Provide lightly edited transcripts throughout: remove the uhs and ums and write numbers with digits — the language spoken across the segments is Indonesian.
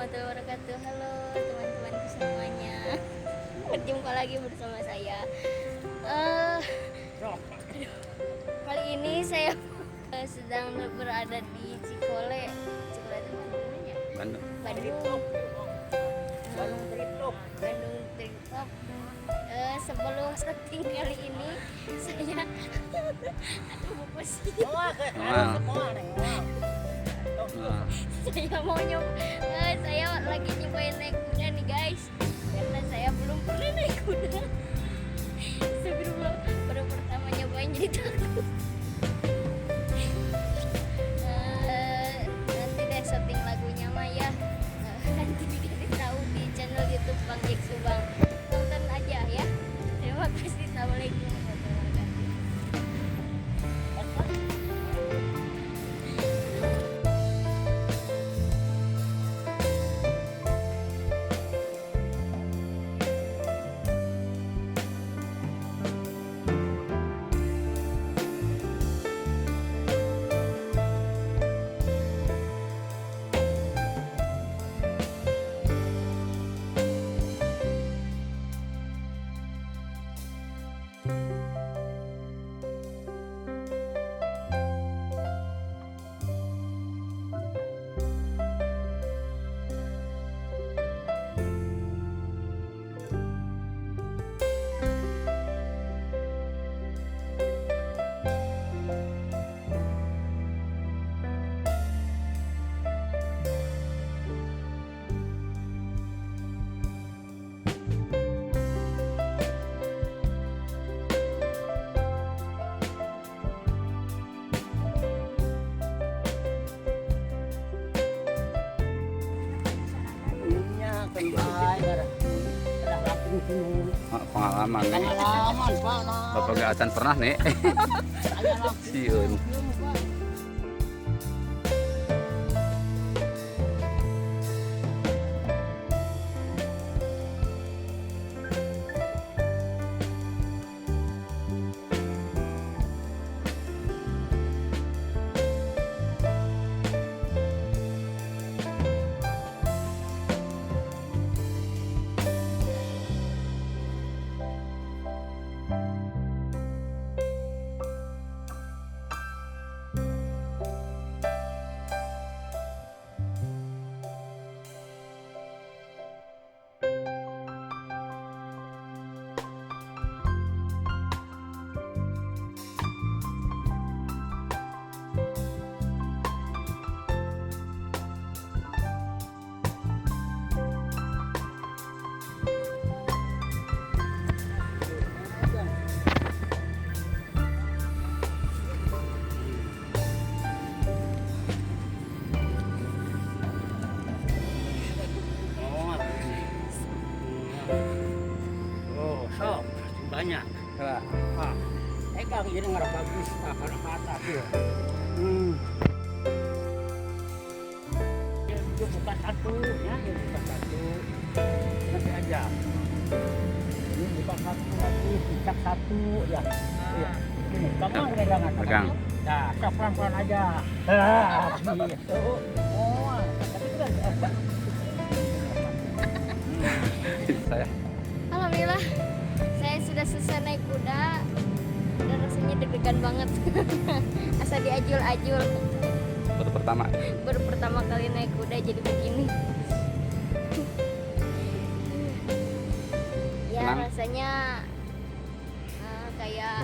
warahmatullahi wabarakatuh. Halo teman-temanku semuanya. Berjumpa lagi bersama saya. Kali ini saya sedang berada di Cikole. Cikole itu mana? Bandung. Bandung. Bandung Tripop. Sebelum syuting kali ini saya aduh sih. Saya mau saya lagi nyobain naik kuda nih guys, karena saya belum pernah naik kuda. Sebelum baru pertama nyobain jadi takut. Nanti deh syuting lagunya mah ya, nanti dikasih tahu di channel YouTube Bang Jack Subang. Tonton aja ya. Terima kasih. Assalamualaikum warahmatullahi wabarakatuh. Pengalaman nih. Bapak gak akan pernah nih. Siun. Banyak. Kang ini nggak bagus, karena kata tuh. Itu bukan satu, ya, ini bukan satu. Nanti aja. Ini bukan satu lagi, cicak satu, ya. Iya. Ini kamu pegangan. Pegang. Nah, sok pelan-pelan aja. Gitu. Oh, tapi kan. Saya. Alhamdulillah, saya sudah selesai naik kuda dan rasanya deg-degan banget. Asa diajul-ajul. Baru pertama kali naik kuda jadi begini. Ya Senang? rasanya kayak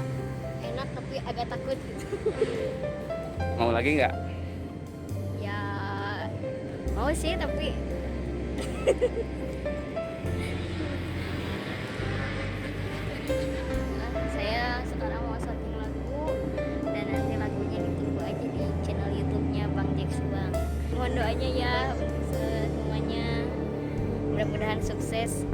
enak tapi agak takut gitu. Mau lagi nggak? Ya mau sih tapi saya sekarang mau syuting lagu dan nanti lagunya ditunggu aja di channel YouTube-nya Bang Jack Subang. Mohon doanya ya untuk semuanya, mudah-mudahan sukses.